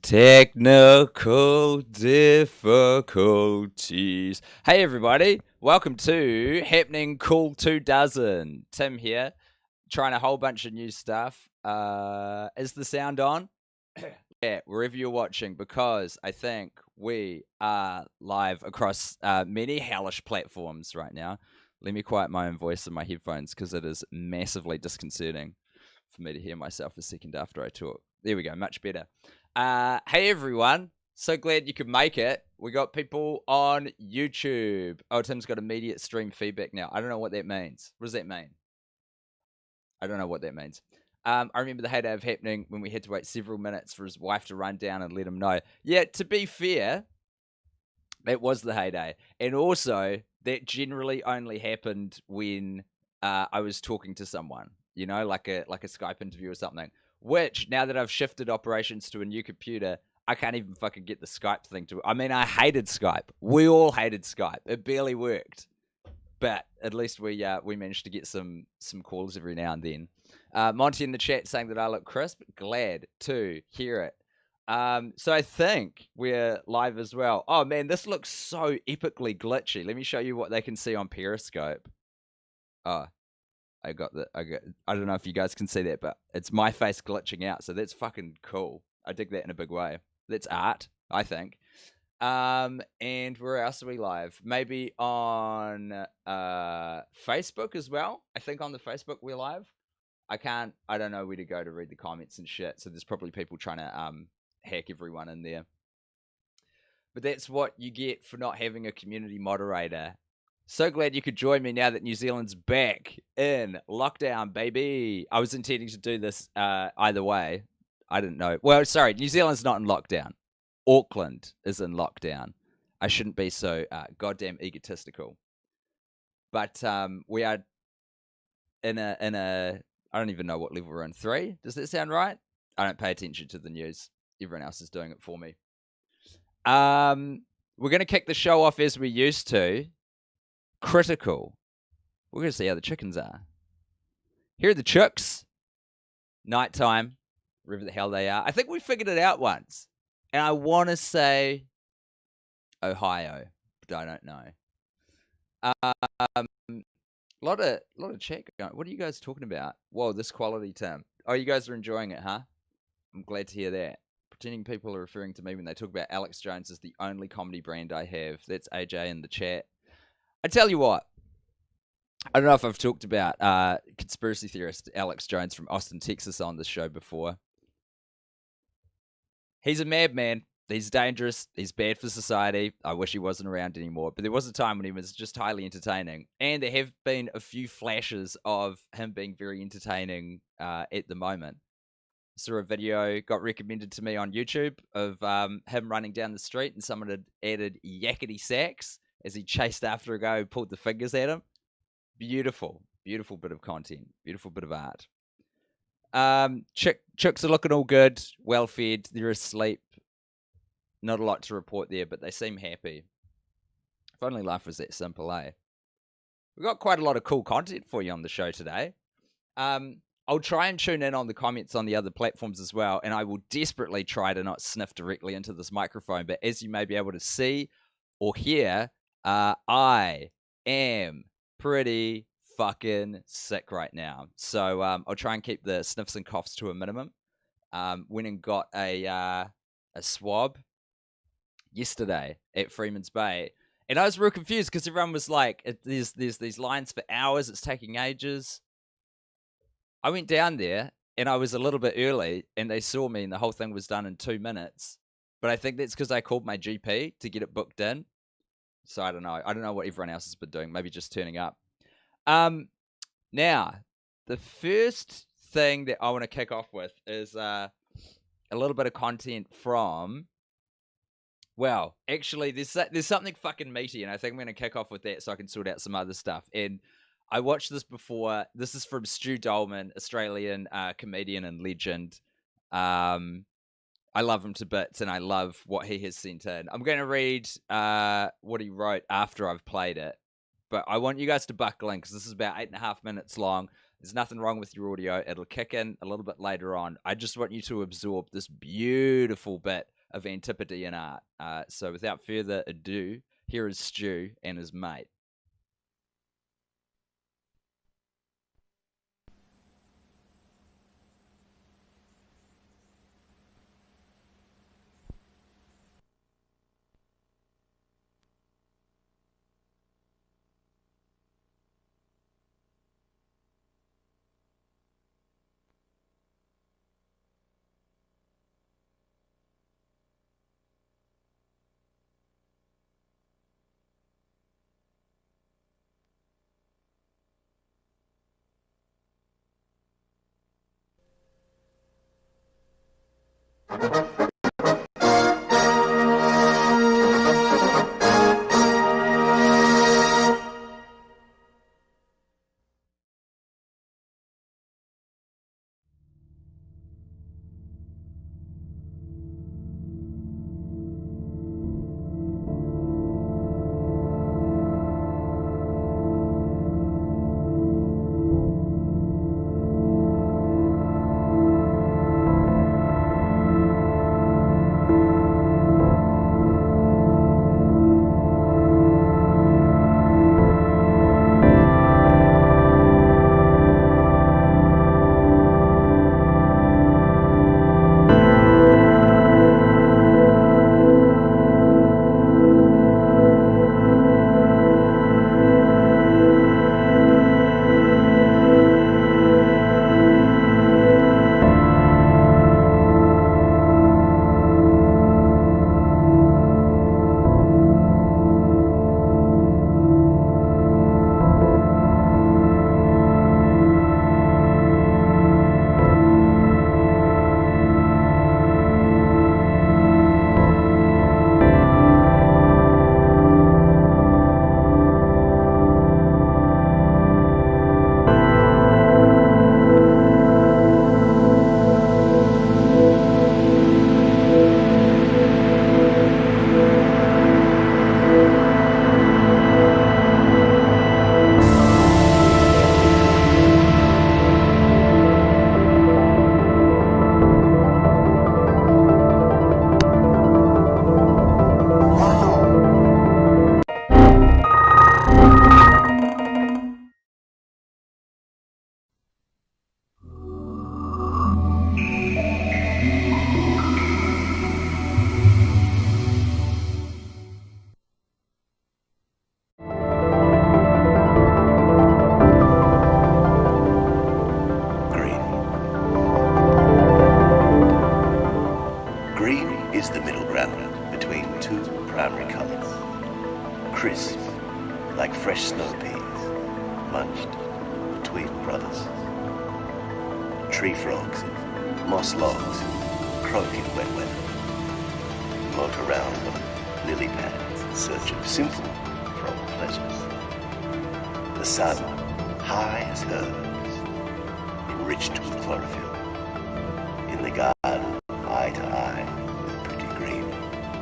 Technical difficulties. Hey everybody, welcome to Happening Cool 2 Dozen. Tim here, trying a whole bunch of new stuff. Is the sound on? Yeah, wherever you're watching, because I think we are live across many hellish platforms right now. Let me quiet my own voice in my headphones because it is massively disconcerting for me to hear myself a second after I talk. There we go, much better. Hey everyone, so glad you could make it. We got people on YouTube. Oh, Tim's got immediate stream feedback now. I don't know what that means. What does that mean? I don't know what that means. I remember the heyday of Happening when we had to wait several minutes for his wife to run down and let him know. Yeah, to be fair, that was the heyday. And also, that generally only happened when I was talking to someone, you know, like a Skype interview or something. Which, now that I've shifted operations to a new computer, I can't even fucking get the Skype thing to. I mean, I hated Skype. We all hated Skype. It barely worked, but at least we managed to get some calls every now and then. Monty in the chat saying that I look crisp. Glad to hear it. So I think we're live as well. Oh man, this looks so epically glitchy. Let me show you what they can see on Periscope. Oh, I don't know if you guys can see that, but it's my face glitching out, so that's fucking cool. I dig that in a big way. That's art, I think. And where else are we live? Maybe on Facebook as well. I think on the Facebook we're live. I don't know where to go to read the comments and shit, so there's probably people trying to hack everyone in there. But that's what you get for not having a community moderator. So glad you could join me now that New Zealand's back in lockdown, baby. I was intending to do this either way. I didn't know. Well, sorry, New Zealand's not in lockdown. Auckland is in lockdown. I shouldn't be so goddamn egotistical. But we are in a I don't even know what level we're in. 3? Does that sound right? I don't pay attention to the news. Everyone else is doing it for me. We're going to kick the show off as we used to. Critical. We're going to see how the chickens are. Here are the chooks. Nighttime. Wherever the hell they are. I think we figured it out once. And I want to say Ohio, but I don't know. Lot of chat going. What are you guys talking about? Whoa, this quality, Tim. Oh, you guys are enjoying it, huh? I'm glad to hear that. Pretending people are referring to me when they talk about Alex Jones as the only comedy brand I have. That's AJ in the chat. I tell you what. I don't know if I've talked about conspiracy theorist Alex Jones from Austin, Texas on this show before. He's a madman. He's dangerous. He's bad for society. I wish he wasn't around anymore. But there was a time when he was just highly entertaining. And there have been a few flashes of him being very entertaining at the moment. Saw a video, got recommended to me on YouTube, of him running down the street and someone had added yakety sax as he chased after a guy who pulled the fingers at him. Beautiful. Beautiful bit of content. Beautiful bit of art. Chicks are looking all good. Well fed. They're asleep. Not a lot to report there, but they seem happy. If only life was that simple, eh? We've got quite a lot of cool content for you on the show today. I'll try and tune in on the comments on the other platforms as well, and I will desperately try to not sniff directly into this microphone, but as you may be able to see or hear, I am pretty fucking sick right now. So I'll try and keep the sniffs and coughs to a minimum. Went and got a swab yesterday at Freeman's Bay, and I was real confused because everyone was like, there's these lines for hours, it's taking ages. I went down there and I was a little bit early and they saw me and the whole thing was done in 2 minutes, but I think that's because I called my GP to get it booked in. So I don't know what everyone else has been doing, maybe just turning up. Now the first thing that I want to kick off with is a little bit of content from, well, actually, there's something fucking meaty, and I think I'm going to kick off with that so I can sort out some other stuff. And I watched this before. This is from Stu Dolman, Australian comedian and legend. I love him to bits, and I love what he has sent in. I'm going to read what he wrote after I've played it, but I want you guys to buckle in because this is about 8.5 minutes long. There's nothing wrong with your audio. It'll kick in a little bit later on. I just want you to absorb this beautiful bit of antiquity in art. So without further ado, here is Stu and his mate. crisp, like fresh snow peas, munched between brothers. Tree frogs and moss logs croak in wet weather, moat around on lily pads in search of simple frog pleasures. The sun, high as herbs, enriched with chlorophyll. In the garden, eye to eye, with pretty green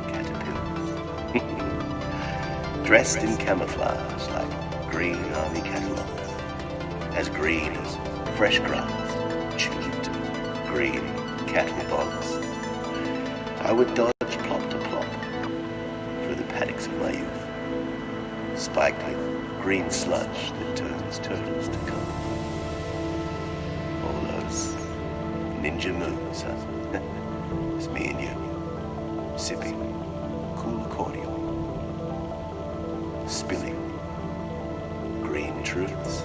caterpillars. Dressed in camouflage like green army catalogs, as green as fresh grass, chewed green cattle bogs. I would dodge plop to plop through the paddocks of my youth, spiked with green sludge that turns turtles to cum. All those ninja moves, huh? It's me and you, sipping cool cordial, spilling green truths.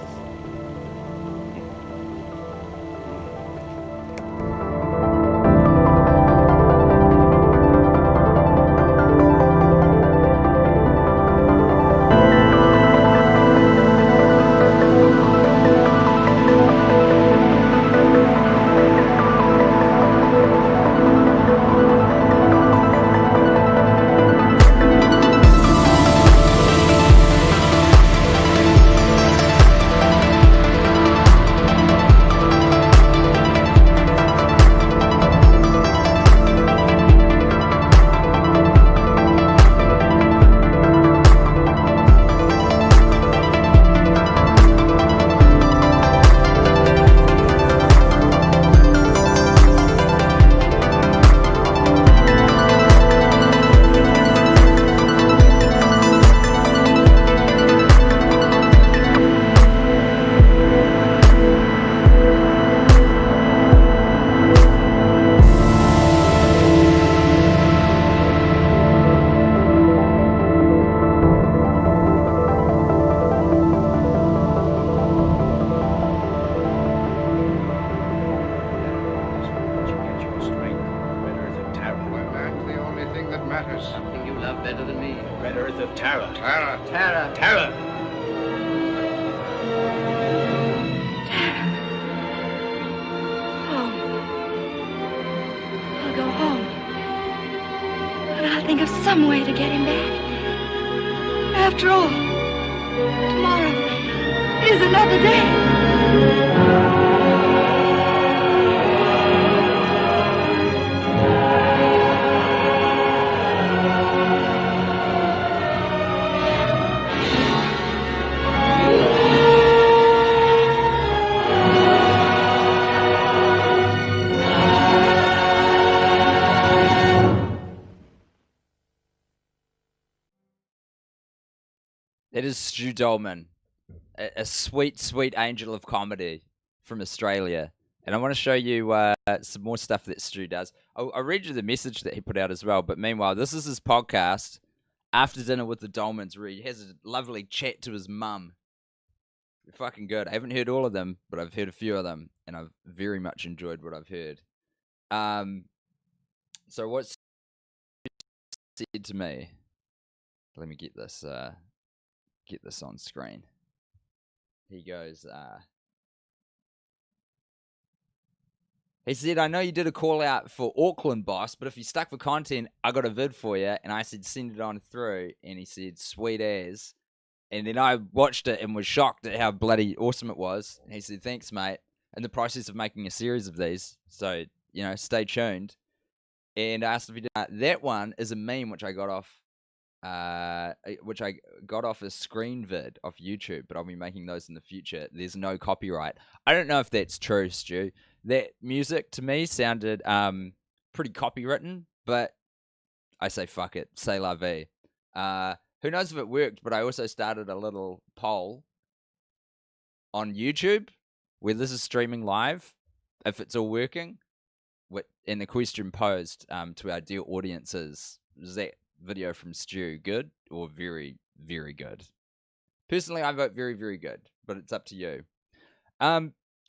matters. Something you love better than me. Red Earth of Terror. Terror. Terror. Home. I'll go home. And I'll think of some way to get him back. After all, tomorrow is another day. It is Stu Dolman, a sweet, sweet angel of comedy from Australia. And I want to show you some more stuff that Stu does. I'll read you the message that he put out as well. But meanwhile, this is his podcast, After Dinner with the Dolmans, where he has a lovely chat to his mum. They're fucking good. I haven't heard all of them, but I've heard a few of them, and I've very much enjoyed what I've heard. So what's said to me? Let me get this on screen. He goes, he said, I know you did a call out for Auckland, boss, but if you stuck for content, I got a vid for you. And I said, send it on through. And he said, sweet as. And then I watched it and was shocked at how bloody awesome it was. And he said, thanks, mate. In the process of making a series of these. So, stay tuned. And I asked if he did. That one is a meme which I got off a screen vid off YouTube, but I'll be making those in the future. There's no copyright. I don't know if that's true, Stu. That music to me sounded pretty copywritten, but I say fuck it. C'est la vie. Who knows if it worked, but I also started a little poll on YouTube where this is streaming live, if it's all working. And the question posed to our dear audiences is that video from Stu good or very, very good? Personally, I vote very, very good, but it's up to you.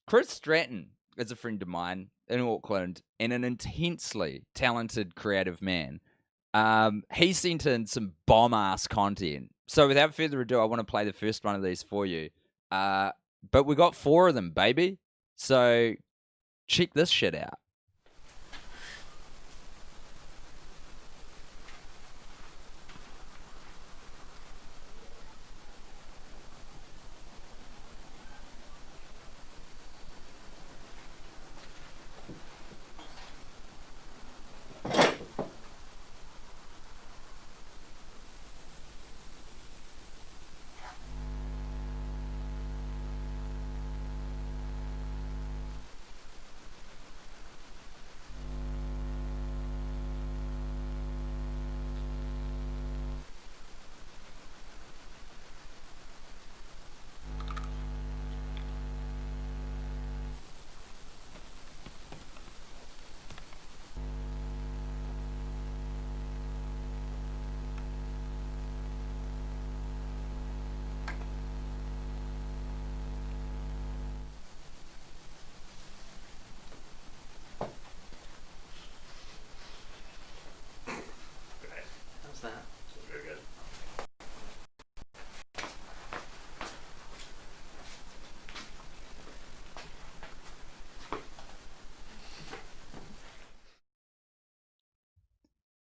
Chris Stratton is a friend of mine in Auckland and an intensely talented creative man. He sent in some bomb-ass content. So without further ado, I want to play the first one of these for you. But we got 4 of them, baby. So check this shit out.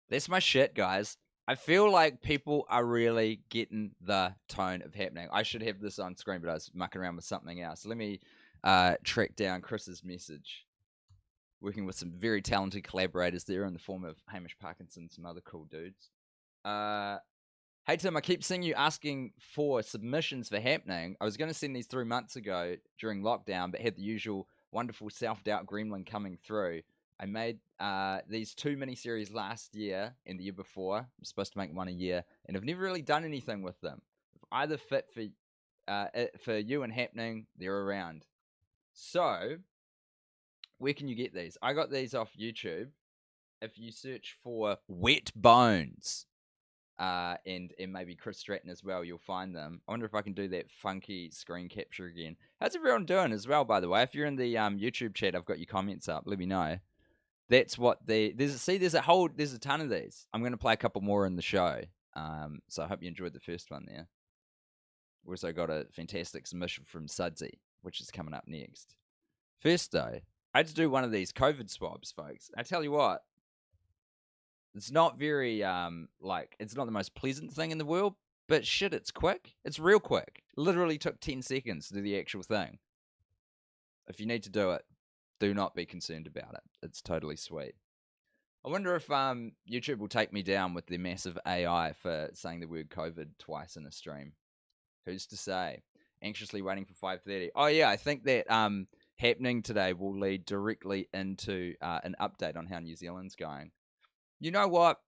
That's my shit, guys. I feel like people are really getting the tone of happening. I should have this on screen, but I was mucking around with something else. Let me track down Chris's message. Working with some very talented collaborators there in the form of Hamish Parkinson, some other cool dudes. Hey, Tim, I keep seeing you asking for submissions for happening. I was going to send these 3 months ago during lockdown, but had the usual wonderful self-doubt gremlin coming through. I made these 2 miniseries last year and the year before. I'm supposed to make one a year, and I've never really done anything with them. If either fit for you and happening, they're around. So, where can you get these? I got these off YouTube. If you search for Wet Bones, and maybe Chris Stratton as well, you'll find them. I wonder if I can do that funky screen capture again. How's everyone doing as well, by the way? If you're in the YouTube chat, I've got your comments up. Let me know. That's what there's a ton of these. I'm going to play a couple more in the show. So I hope you enjoyed the first one there. We also got a fantastic submission from Sudsy, which is coming up next. First, though, I had to do one of these COVID swabs, folks. I tell you what, it's not very, it's not the most pleasant thing in the world, but shit, it's quick. It's real quick. Literally took 10 seconds to do the actual thing. If you need to do it, do not be concerned about it. It's totally sweet. I wonder if YouTube will take me down with their massive AI for saying the word COVID twice in a stream. Who's to say? Anxiously waiting for 5:30. Oh yeah, I think that happening today will lead directly into an update on how New Zealand's going. You know what?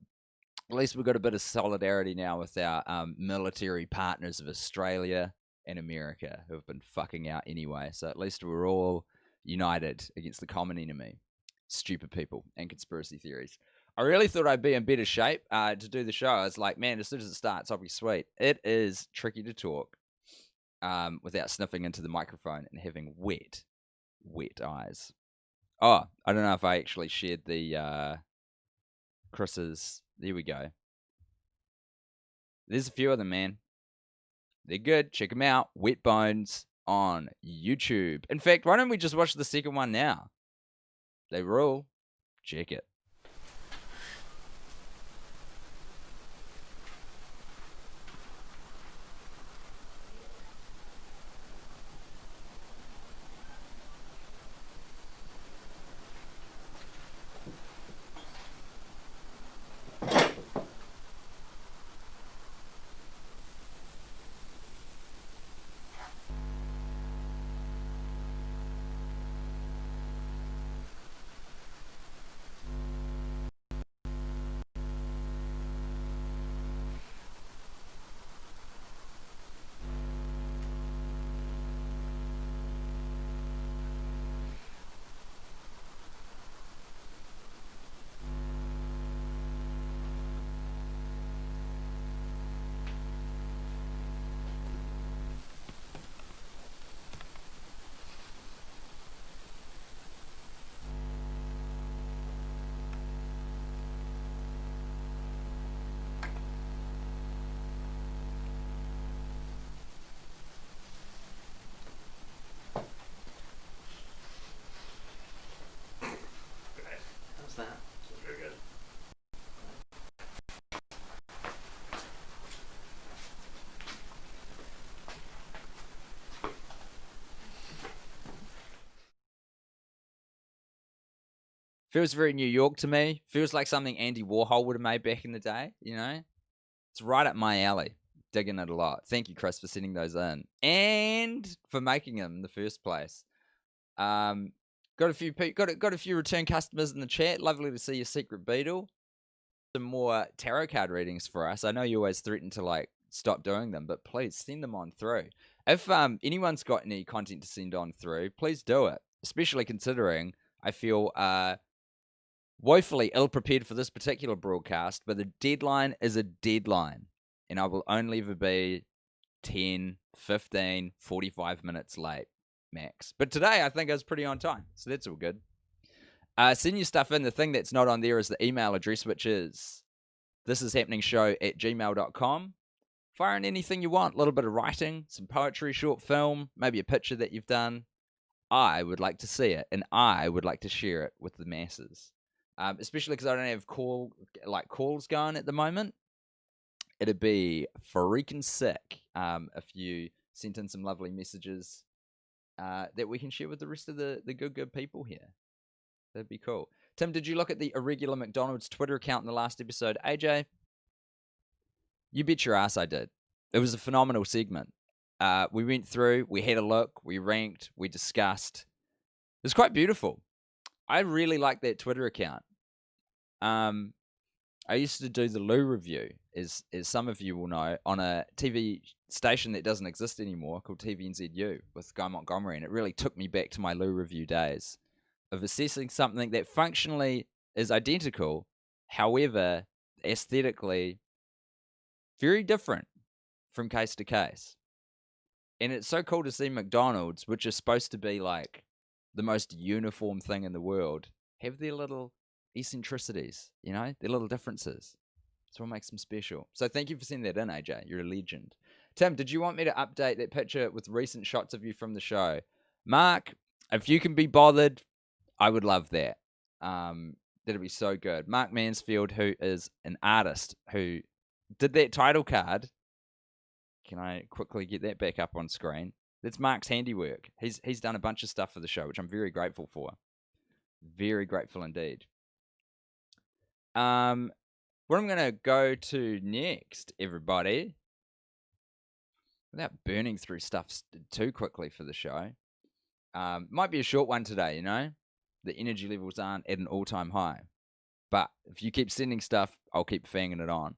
At least we've got a bit of solidarity now with our military partners of Australia and America who have been fucking out anyway. So at least we're all united against the common enemy. Stupid people and conspiracy theories. I really thought I'd be in better shape to do the show. I was like, man, as soon as it starts, I'll be sweet. It is tricky to talk without sniffing into the microphone and having wet eyes. Oh, I don't know if I actually shared the Chris's. There we go. There's a few of them, man. They're good. Check them out. Wet Bones on YouTube. In fact, why don't we just watch the second one now? They rule. Check it. How's that? That's very good. Feels very New York to me. Feels like something Andy Warhol would have made back in the day, you know? It's right up my alley. Digging it a lot. Thank you, Chris, for sending those in. And for making them in the first place. Got a few return customers in the chat. Lovely to see your Secret Beetle. Some more tarot card readings for us. I know you always threaten to stop doing them, but please send them on through. If anyone's got any content to send on through, please do it. Especially considering I feel woefully ill-prepared for this particular broadcast, but the deadline is a deadline, and I will only ever be 10, 15, 45 minutes late, max. But today, I think I was pretty on time, so that's all good. Send your stuff in. The thing that's not on there is the email address, which is thisishappeningshow@gmail.com. Fire in anything you want, a little bit of writing, some poetry, short film, maybe a picture that you've done. I would like to see it, and I would like to share it with the masses. Especially because I don't have calls going at the moment. It'd be freaking sick if you sent in some lovely messages that we can share with the rest of the good people here. That'd be cool. Tim, did you look at the Irregular McDonald's Twitter account in the last episode? AJ? You bet your ass I did. It was a phenomenal segment. We went through, we had a look, we ranked, we discussed. It was quite beautiful. I really like that Twitter account. I used to do the Lou review, as some of you will know, on a TV station that doesn't exist anymore called TVNZU with Guy Montgomery, and it really took me back to my Lou review days of assessing something that functionally is identical, however, aesthetically very different from case to case. And it's so cool to see McDonald's, which is supposed to be like the most uniform thing in the world, have their little eccentricities, you know, their little differences. That's what makes them special. So thank you for sending that in, AJ. You're a legend. Tim, did you want me to update that picture with recent shots of you from the show? Mark, if you can be bothered, I would love that. That'd be so good. Mark Mansfield, who is an artist who did that title card. Can I quickly get that back up on screen? That's Mark's handiwork. He's done a bunch of stuff for the show, which I'm very grateful for. Very grateful indeed. What I'm going to go to next, everybody, without burning through stuff too quickly for the show, might be a short one today, you know? The energy levels aren't at an all-time high. But if you keep sending stuff, I'll keep fanging it on.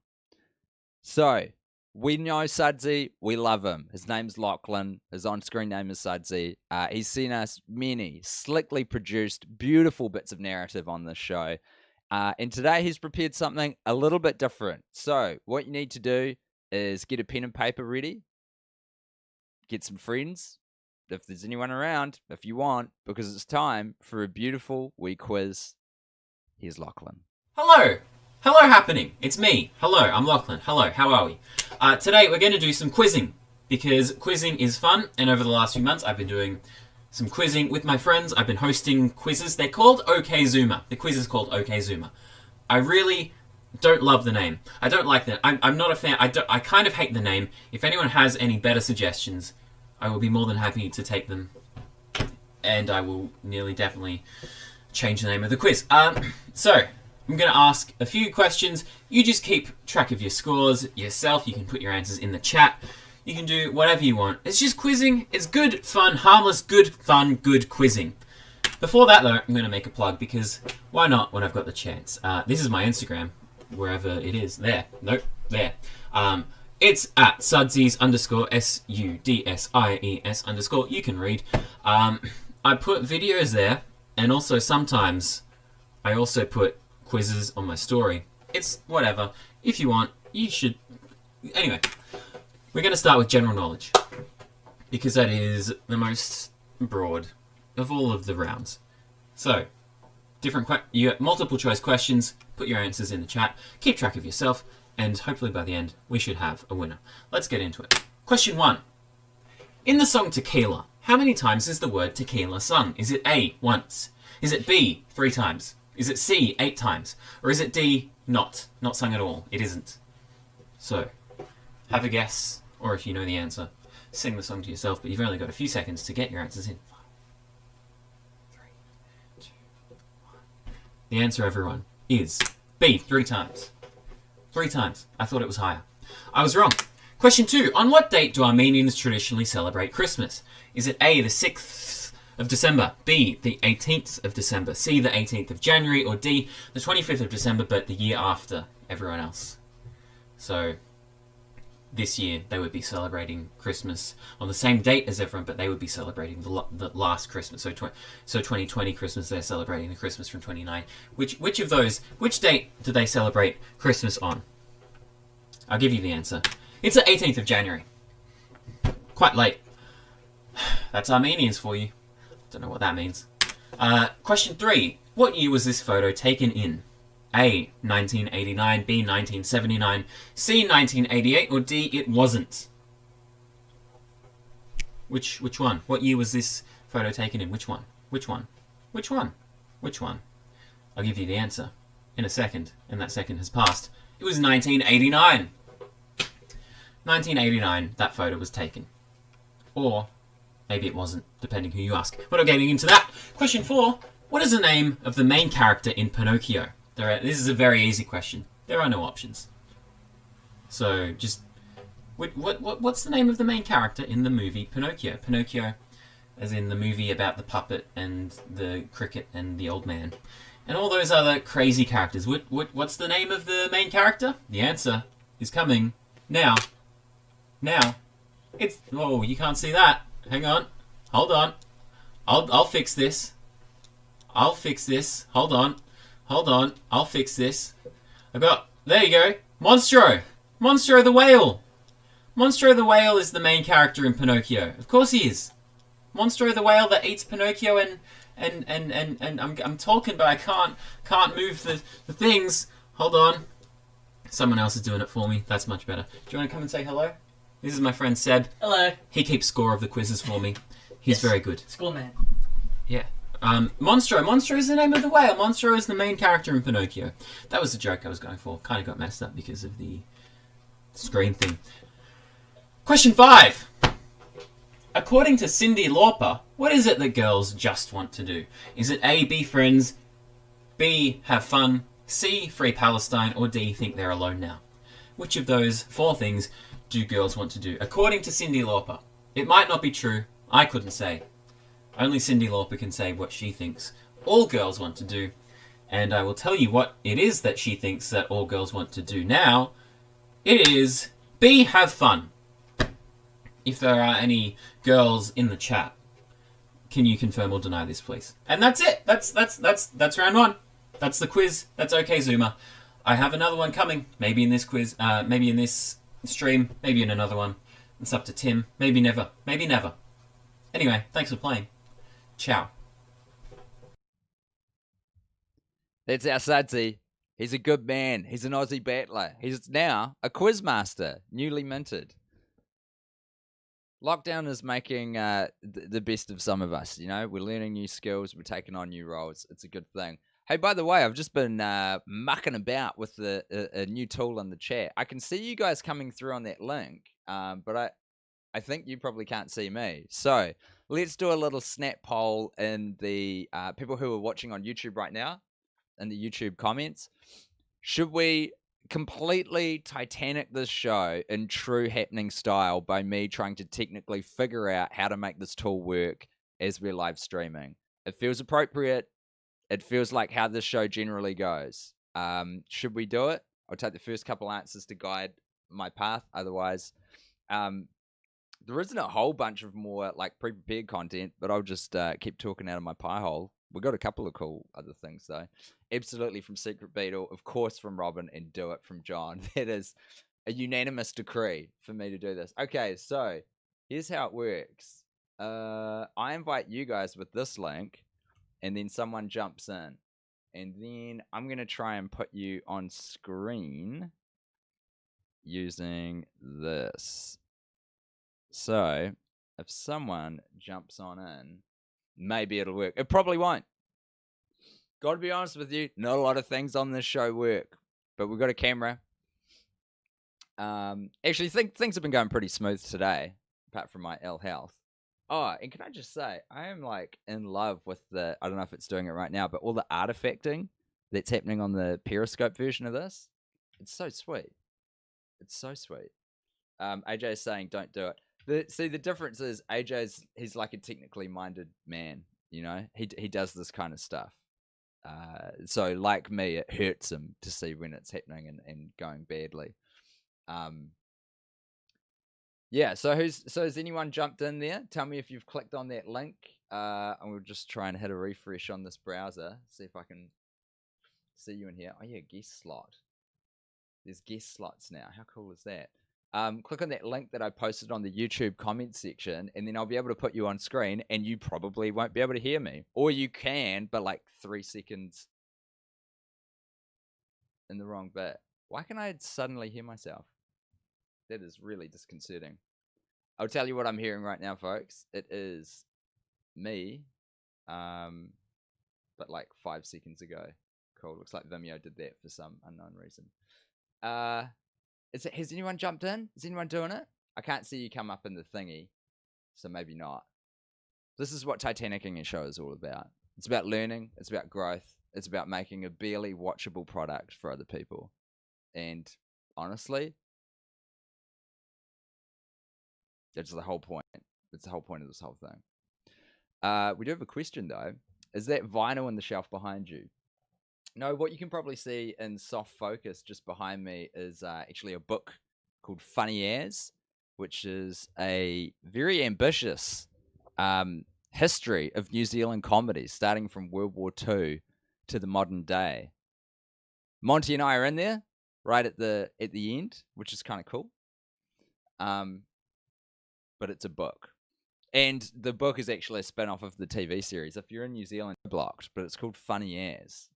So, we know Sudsy. We love him. His name's Lachlan. His on-screen name is Sudsy. He's seen us many slickly produced, beautiful bits of narrative on this show. And today he's prepared something a little bit different. So, what you need to do is get a pen and paper ready. Get some friends, if there's anyone around, if you want, because it's time for a beautiful wee quiz. Here's Lachlan. Hello! Hello, Happening! It's me. Hello, I'm Lachlan. Hello, how are we? Today we're going to do some quizzing, because quizzing is fun, and over the last few months I've been doing some quizzing with my friends. I've been hosting quizzes. They're called OK Zoomer. The quiz is called OK Zoomer. I really don't love the name. I don't like that. I'm not a fan. I kind of hate the name. If anyone has any better suggestions, I will be more than happy to take them, and I will nearly definitely change the name of the quiz. So, I'm going to ask a few questions. You just keep track of your scores yourself. You can put your answers in the chat. You can do whatever you want. It's just quizzing. It's good, fun, harmless, good, fun, good quizzing. Before that, though, I'm going to make a plug, because why not when I've got the chance? This is my Instagram, wherever it is. There. Nope. There. It's at Sudsies _ SUDSIES _ You can read. I put videos there, and also sometimes I also put quizzes on my story. It's whatever. If you want, you should. Anyway, we're going to start with general knowledge, because that is the most broad of all of the rounds. So, you get multiple choice questions. Put your answers in the chat. Keep track of yourself. And hopefully by the end, we should have a winner. Let's get into it. Question 1. In the song Tequila, how many times is the word tequila sung? Is it A, once? Is it B, 3 times? Is it C, 8 times? Or is it D, not sung at all? It isn't. So, have a guess, or if you know the answer, sing the song to yourself, but you've only got a few seconds to get your answers in. 5, 3, 2, 1. The answer, everyone, is B, 3 times. 3 times. I thought it was higher. I was wrong. Question 2. On what date do Armenians traditionally celebrate Christmas? Is it A, the 6th of December, B, the 18th of December, C, the 18th of January, or D, the 25th of December, but the year after everyone else? So, this year they would be celebrating Christmas on the same date as everyone, but they would be celebrating the last Christmas. So 2020 Christmas, they're celebrating the Christmas from 29. Which date do they celebrate Christmas on? I'll give you the answer. It's the 18th of January. Quite late. That's Armenians for you. Don't know what that means. Question 3. What year was this photo taken in? A, 1989, B, 1979, C, 1988, or D, it wasn't? Which one? What year was this photo taken in? Which one? Which one? Which one? Which one? I'll give you the answer in a second, and that second has passed. It was 1989. 1989, that photo was taken. Or maybe it wasn't, depending who you ask. We're not getting into that. Question 4. What is the name of the main character in Pinocchio? This is a very easy question. There are no options. So, just... What's the name of the main character in the movie Pinocchio? Pinocchio, as in the movie about the puppet and the cricket and the old man. And all those other crazy characters. What's the name of the main character? The answer is coming now. Now. It's... Oh, you can't see that. Hang on. Hold on. I'll fix this. I'll fix this. Hold on. Hold on, I'll fix this. There you go, Monstro! Monstro the whale! Monstro the whale is the main character in Pinocchio. Of course he is. Monstro the whale that eats Pinocchio and I'm talking, but I can't move the things. Hold on. Someone else is doing it for me. That's much better. Do you want to come and say hello? This is my friend Seb. Hello. He keeps score of the quizzes for me. He's very good. School man. Yeah. Monstro. Monstro is the name of the whale. Monstro is the main character in Pinocchio. That was the joke I was going for. Kind of got messed up because of the screen thing. Question 5. According to Cyndi Lauper, what is it that girls just want to do? Is it A, be friends, B, have fun, C, free Palestine, or D, think they're alone now? Which of those 4 things do girls want to do? According to Cyndi Lauper. It might not be true. I couldn't say. Only Cyndi Lauper can say what she thinks all girls want to do. And I will tell you what it is that she thinks that all girls want to do now. It is B, have fun. If there are any girls in the chat, can you confirm or deny this, please? And that's it. That's round 1. That's the quiz. That's okay, Zoomer. I have another one coming. Maybe in this quiz. Maybe in this stream. Maybe in another one. It's up to Tim. Maybe never. Maybe never. Anyway, thanks for playing. Ciao. That's our Sudsy. He's a good man. He's an Aussie battler. He's now a quizmaster, newly minted. Lockdown is making the best of some of us, you know? We're learning new skills. We're taking on new roles. It's a good thing. Hey, by the way, I've just been mucking about with a new tool in the chat. I can see you guys coming through on that link, but I think you probably can't see me. So let's do a little snap poll in the people who are watching on YouTube right now, in the YouTube comments. Should we completely Titanic this show in true happening style by me trying to technically figure out how to make this tool work as we're live streaming? It feels appropriate. It feels like how this show generally goes. Should we do it? I'll take the first couple answers to guide my path. Otherwise, there isn't a whole bunch of more like pre-prepared content, but I'll just keep talking out of my pie hole. We've got a couple of cool other things, though. Absolutely from Secret Beetle, of course from Robin, and Do It from John. That is a unanimous decree for me to do this. Okay, so here's how it works. I invite you guys with this link, and then someone jumps in. And then I'm going to try and put you on screen using this. So if someone jumps on in, maybe it'll work. It probably won't. Got to be honest with you, not a lot of things on this show work, but we've got a camera. Actually, things have been going pretty smooth today, apart from my ill health. Oh, and can I just say, I am like in love with I don't know if it's doing it right now, but all the artifacting that's happening on the Periscope version of this. It's so sweet. It's so sweet. AJ is saying, don't do it. See, the difference is he's like a technically minded man, you know? He does this kind of stuff. So like me, it hurts him to see when it's happening and going badly. Yeah, so has anyone jumped in there? Tell me if you've clicked on that link. And we'll just try and hit a refresh on this browser. See if I can see you in here. Oh yeah, guest slot. There's guest slots now. How cool is that? Click on that link that I posted on the YouTube comment section, and then I'll be able to put you on screen, and you probably won't be able to hear me. Or you can, but like 3 seconds in the wrong bit. Why can I suddenly hear myself? That is really disconcerting. I'll tell you what I'm hearing right now, folks. It is me, but like 5 seconds ago. Cool. Looks like Vimeo did that for some unknown reason. Has anyone jumped in? Is anyone doing it? I can't see you come up in the thingy, so maybe not. This is what Titanicing a show is all about. It's about learning. It's about growth. It's about making a barely watchable product for other people. And honestly, that's the whole point. That's the whole point of this whole thing. We do have a question, though. Is that vinyl on the shelf behind you? No, what you can probably see in soft focus just behind me is actually a book called Funny As, which is a very ambitious history of New Zealand comedy, starting from World War II to the modern day. Monty and I are in there right at the end, which is kind of cool. But it's a book. And the book is actually a spin-off of the TV series. If you're in New Zealand, blocked, but it's called Funny As.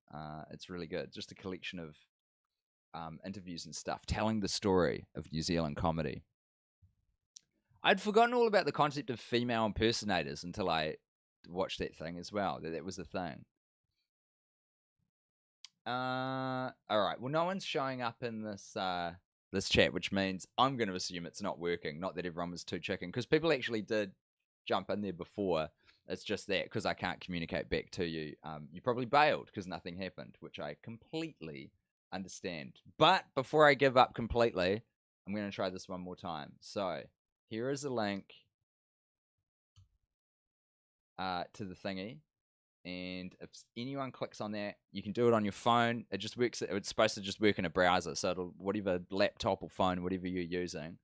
It's really good. Just a collection of interviews and stuff telling the story of New Zealand comedy. I'd forgotten all about the concept of female impersonators until I watched that thing as well. That was a thing. All right. Well, no one's showing up in this this chat, which means I'm going to assume it's not working. Not that everyone was too chicken, because people actually did jump in there before. It's just that because I can't communicate back to you, you probably bailed because nothing happened, which I completely understand. But before I give up completely, I'm going to try this one more time. So here is a link to the thingy. And if anyone clicks on that, you can do it on your phone. It just works. It's supposed to just work in a browser. So it'll, whatever laptop or phone, whatever you're using,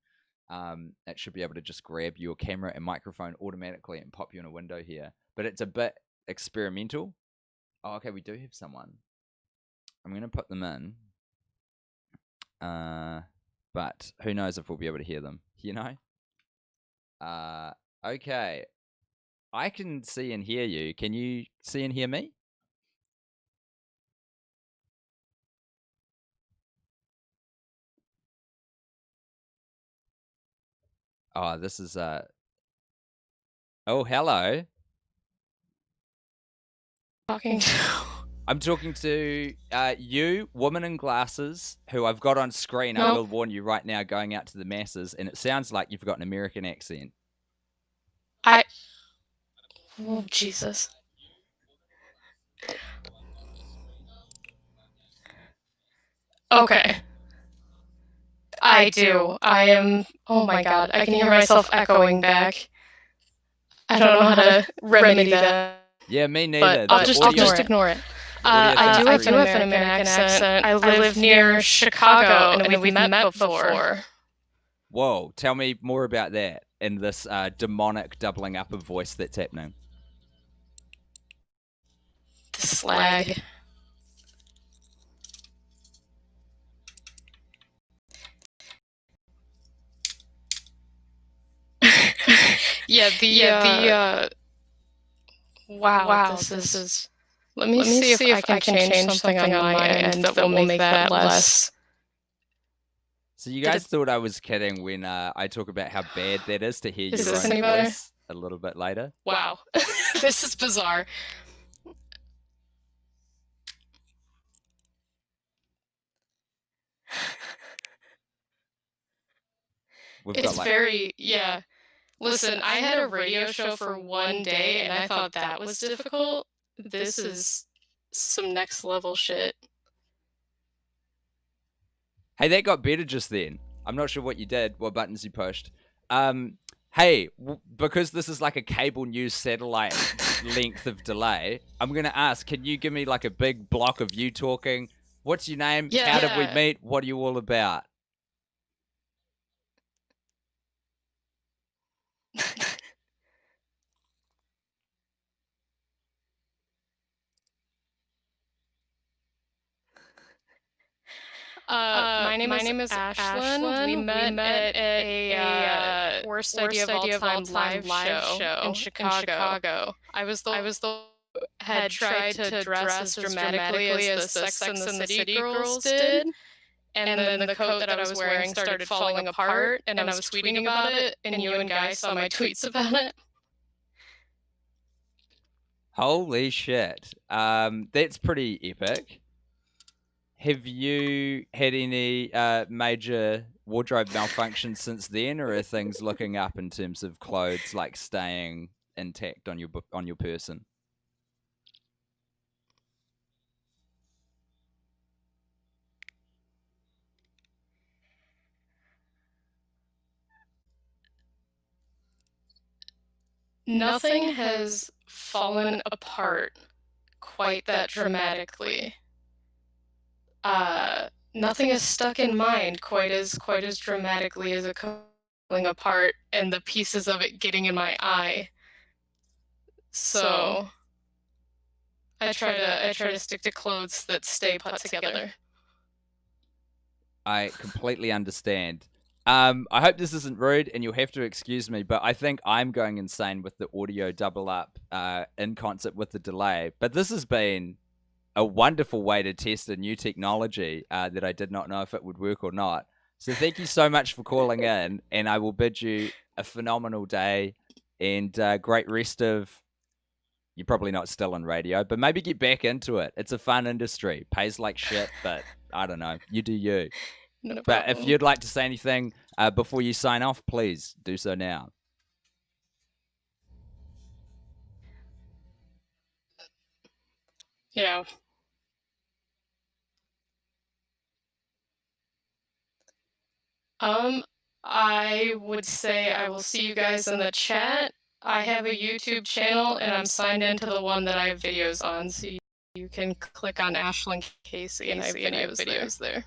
it should be able to just grab your camera and microphone automatically and pop you in a window here. But it's a bit experimental. Oh, okay, we do have someone. I'm going to put them in. But who knows if we'll be able to hear them, you know? Okay. I can see and hear you. Can you see and hear me? Oh, this is oh, hello. Talking to. I'm talking to you, woman in glasses, who I've got on screen. I will warn you right now, going out to the masses, and it sounds like you've got an American accent. Oh, Jesus. Okay. I do. I am. Oh my god. I can hear myself echoing back. I don't know how to remedy that. Yeah, me neither. But I'll just ignore it. I do have an American accent. I live near Chicago, and we've met before. Whoa, tell me more about that and this demonic doubling up of voice that's happening. The slag. Wow, this is. Let me see if I can change something on my end that will make that less. So you guys thought I was kidding when I talk about how bad that is to hear your own voice a little bit later? Wow, this is bizarre. It's very, yeah. Listen, I had a radio show for one day, and I thought that was difficult. This is some next level shit. Hey, that got better just then. I'm not sure what you did, what buttons you pushed. Hey, because this is like a cable news satellite length of delay, I'm going to ask, can you give me like a big block of you talking? What's your name? Yeah. How did we meet? What are you all about? My name is Ashlyn. We met at a Worst Idea of All Time live show in Chicago. I was the had tried to dress as dramatically as the Sex and the City girls did. And then the coat that I was wearing started falling apart, and I was tweeting about it, and you and Guy saw my tweets about it. Holy shit. That's pretty epic. Have you had any major wardrobe malfunctions since then, or are things looking up in terms of clothes like staying intact on your person? Nothing has fallen apart quite that dramatically. Nothing is stuck in mind quite as dramatically as a falling apart and the pieces of it getting in my eye. So I try to stick to clothes that stay put together. I completely understand. I hope this isn't rude, and you'll have to excuse me, but I think I'm going insane with the audio double up in concert with the delay. But this has been a wonderful way to test a new technology that I did not know if it would work or not. So thank you so much for calling in, and I will bid you a phenomenal day and great rest of. You're probably not still in radio, but maybe get back into it. It's a fun industry, pays like shit, but I don't know. You do you. No But if problem. you'd like to say anything before you sign off, please do so now. Yeah. I would say I will see you guys in the chat. I have a YouTube channel and I'm signed into the one that I have videos on, so you can click on Ashlyn Casey and I have videos there.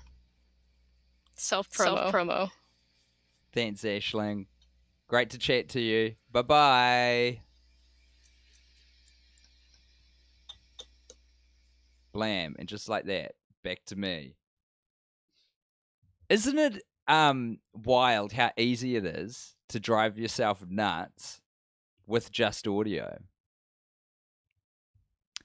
Self-promo. Thanks, Aisling. Great to chat to you. Bye-bye. Blam. And just like that, back to me. Isn't it wild how easy it is to drive yourself nuts with just audio?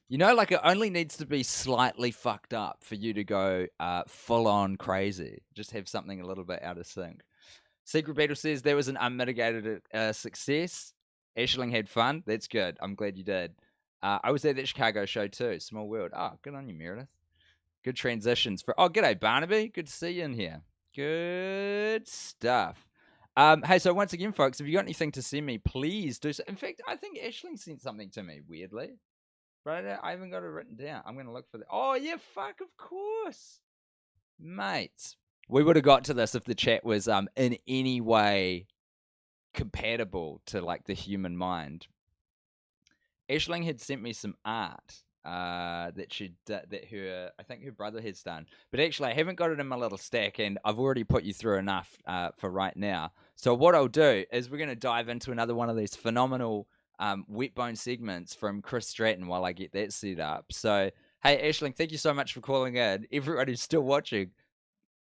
You know, like it only needs to be slightly fucked up for you to go full on crazy. Just have something a little bit out of sync. Secret Beetle says there was an unmitigated success. Aisling had fun. That's good. I'm glad you did. I was at that Chicago show too. Small world. Oh, good on you, Meredith. Good transitions for. Oh, g'day, Barnaby. Good to see you in here. Good stuff. Hey, so once again, folks, if you got anything to send me, please do so. In fact, I think Aisling sent something to me, weirdly. But I haven't got it written down. I'm going to look for that. Oh, yeah, fuck, of course. Mates. We would have got to this if the chat was in any way compatible to, like, the human mind. Aisling had sent me some art that I think her brother has done. But actually, I haven't got it in my little stack, and I've already put you through enough for right now. So what I'll do is we're going to dive into another one of these phenomenal wet bone segments from Chris Stratton while I get that set up. So, hey, Aisling, thank you so much for calling in. Everyone who's still watching,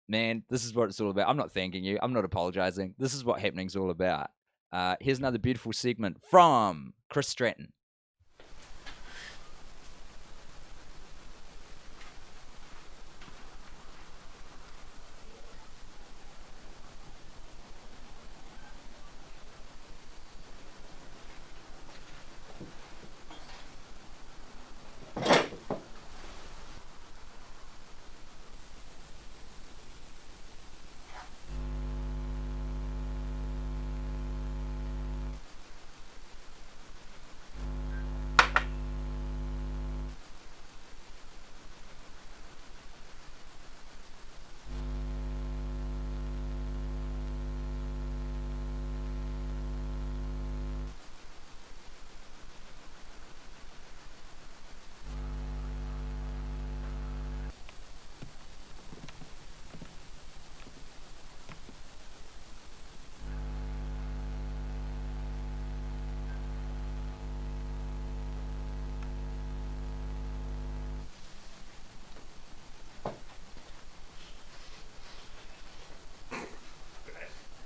man, this is what it's all about. I'm not thanking you. I'm not apologizing. This is what happening's all about. Here's another beautiful segment from Chris Stratton.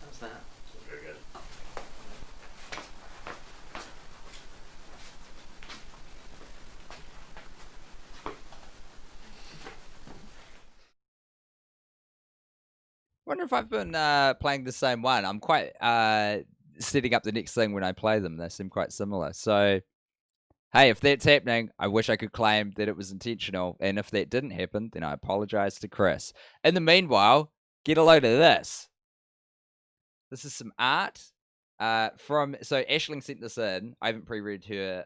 How's that? Very good. Wonder if I've been playing the same one. I'm quite setting up the next thing when I play them. They seem quite similar. So, hey, if that's happening, I wish I could claim that it was intentional. And if that didn't happen, then I apologize to Chris. In the meanwhile, get a load of this. This is some art from. So Aisling sent this in. I haven't pre-read her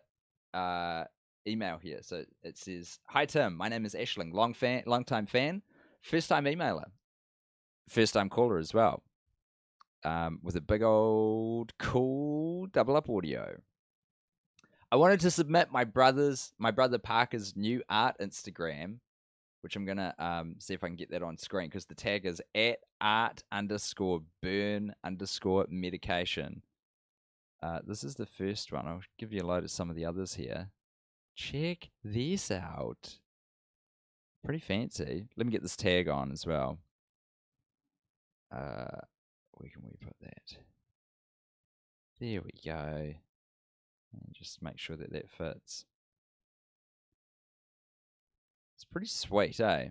email here. So it says, "Hi Tim, my name is Aisling, long time fan, first time emailer, first time caller as well, with a big old cool double up audio. I wanted to submit my brother Parker's new art Instagram, which I'm gonna see if I can get that on screen because the tag is at art_burn_medication. This is the first one. I'll give you a load of some of the others here. Check this out. Pretty fancy. Let me get this tag on as well. Where can we put that? There we go. And just make sure that that fits. It's pretty sweet, eh?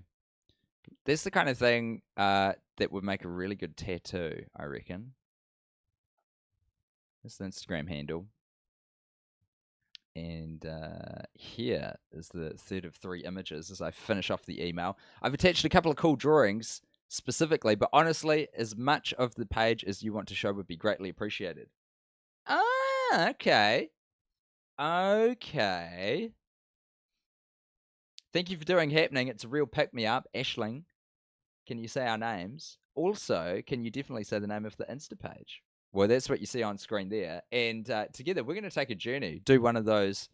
That's the kind of thing that would make a really good tattoo, I reckon. That's the Instagram handle. And here is the third of 3 images as I finish off the email. I've attached a couple of cool drawings specifically, but honestly, as much of the page as you want to show would be greatly appreciated. Ah, okay. Okay. Thank you for doing Happening. It's a real pick-me-up. Aisling, can you say our names? Also, can you definitely say the name of the Insta page? Well, that's what you see on screen there. And together, we're going to take a journey, do one of those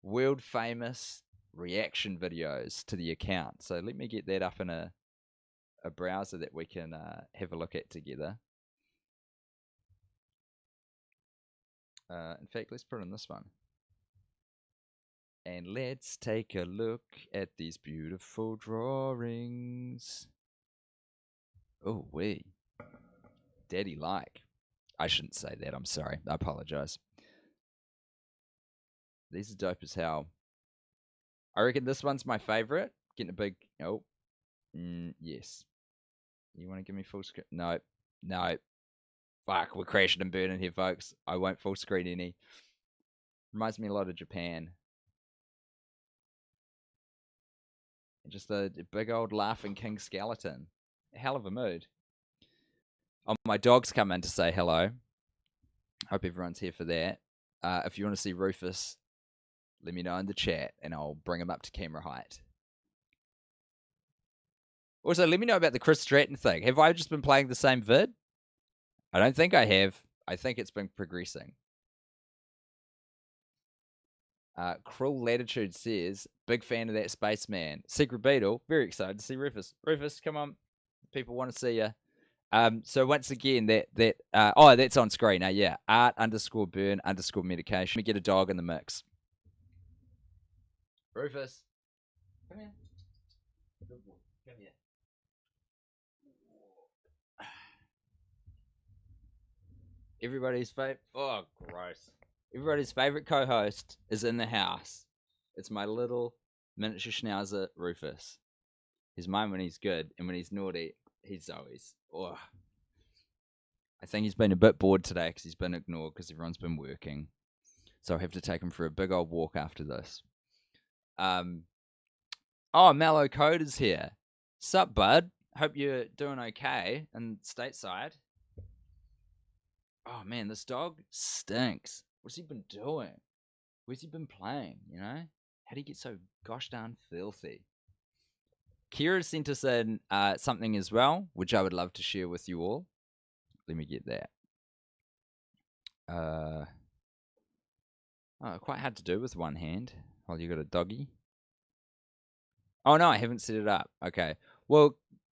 world-famous reaction videos to the account. So let me get that up in a browser that we can have a look at together. In fact, let's put in this one. And let's take a look at these beautiful drawings. Oh, Daddy like. I shouldn't say that. I'm sorry. I apologize. These are dope as hell. I reckon this one's my favorite. Getting a big... Oh. Yes. You want to give me full screen? No. No. Fuck, we're crashing and burning here, folks. I won't full screen any. Reminds me a lot of Japan. Just a big old laughing king skeleton. A hell of a mood. Oh, my dog's come in to say hello. Hope everyone's here for that. If you want to see Rufus, let me know in the chat, and I'll bring him up to camera height. Also, let me know about the Chris Stratton thing. Have I just been playing the same vid? I don't think I have. I think it's been progressing. Cruel Latitude says, big fan of that spaceman. Secret Beetle, very excited to see Rufus. Rufus, come on. People want to see you. So once again, that's on screen. Yeah, art_burn_medication. We get a dog in the mix. Rufus, come here. Good boy. Come here. Everybody's favorite. Oh, gross. Everybody's favorite co-host is in the house. It's my little miniature schnauzer, Rufus. He's mine when he's good, and when he's naughty, he's Zoe's. Oh. I think he's been a bit bored today because he's been ignored because everyone's been working. So I have to take him for a big old walk after this. Oh, Mallow Code is here. Sup, bud? Hope you're doing okay in stateside. Oh, man, this dog stinks. What's he been doing? Where's he been playing, you know? How'd he get so gosh darn filthy? Kira sent us in something as well, which I would love to share with you all. Let me get that. Quite hard to do with one hand while you got a doggy. Oh, no, I haven't set it up. Okay. Well,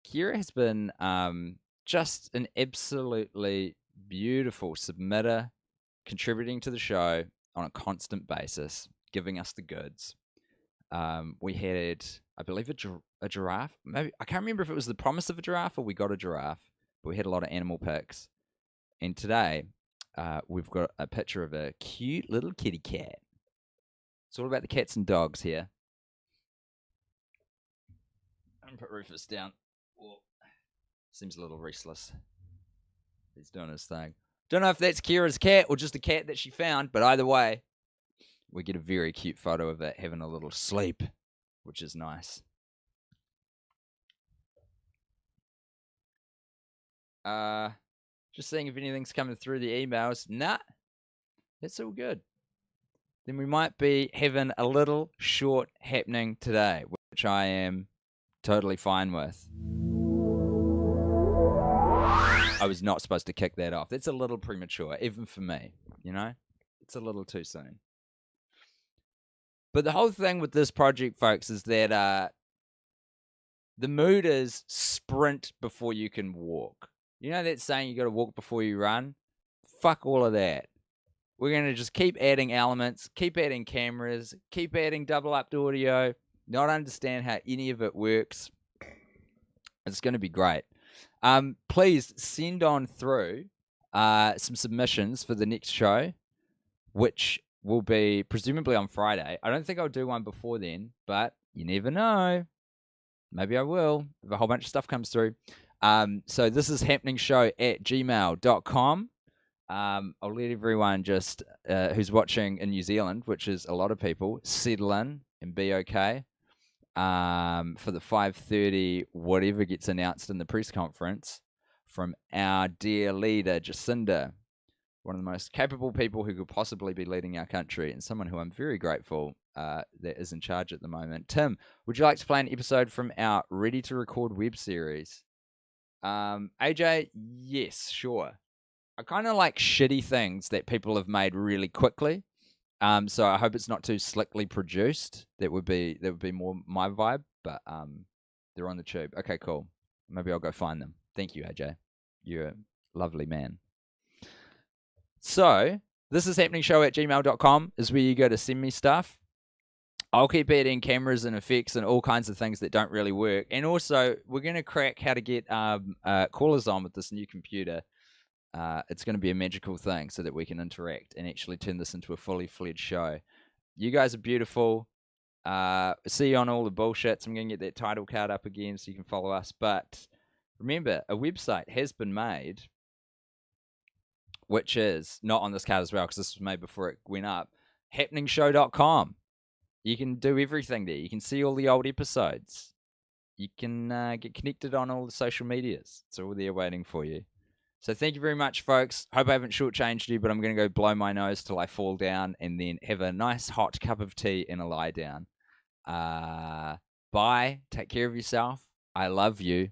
Kira has been just an absolutely beautiful submitter, contributing to the show on a constant basis, giving us the goods. We had, I believe, a giraffe. Maybe I can't remember if it was the promise of a giraffe or we got a giraffe, but we had a lot of animal pics. And today, we've got a picture of a cute little kitty cat. It's all about the cats and dogs here. I'm gonna put Rufus down. Whoa. Seems a little restless. He's doing his thing. Don't know if that's Kira's cat or just a cat that she found, but either way, we get a very cute photo of it having a little sleep, which is nice. Just seeing if anything's coming through the emails. Nah, that's all good. Then we might be having a little short happening today, which I am totally fine with. I was not supposed to kick that off. That's a little premature, even for me, you know? It's a little too soon. But the whole thing with this project, folks, is that the mood is sprint before you can walk. You know that saying you got to walk before you run? Fuck all of that. We're going to just keep adding elements, keep adding cameras, keep adding double-upped audio, not understand how any of it works. It's going to be great. Please send on through some submissions for the next show, which will be presumably on Friday. I don't think I'll do one before then, but you never know. Maybe I will if a whole bunch of stuff comes through. So this is happeningshow@gmail.com. I'll let everyone just who's watching in New Zealand, which is a lot of people, settle in and be okay for the 5:30 whatever gets announced in the press conference from our dear leader, Jacinda, one of the most capable people who could possibly be leading our country, and someone who I'm very grateful that is in charge at the moment. Tim, would you like to play an episode from our Ready to Record web series? AJ, yes, sure. I kind of like shitty things that people have made really quickly. So I hope it's not too slickly produced. That would be more my vibe, but they're on the tube. Okay, cool. Maybe I'll go find them. Thank you, AJ. You're a lovely man. So this is happeningshow@gmail.com is where you go to send me stuff. I'll keep adding cameras and effects and all kinds of things that don't really work. And also, we're going to crack how to get callers on with this new computer. It's going to be a magical thing so that we can interact and actually turn this into a fully fledged show. You guys are beautiful. See you on all the bullshits. I'm going to get that title card up again so you can follow us. But remember, a website has been made, which is not on this card as well because this was made before it went up, happeningshow.com. You can do everything there. You can see all the old episodes. You can get connected on all the social medias. It's all there waiting for you. So thank you very much, folks. Hope I haven't shortchanged you, but I'm going to go blow my nose till I fall down and then have a nice hot cup of tea and a lie down. Bye. Take care of yourself. I love you.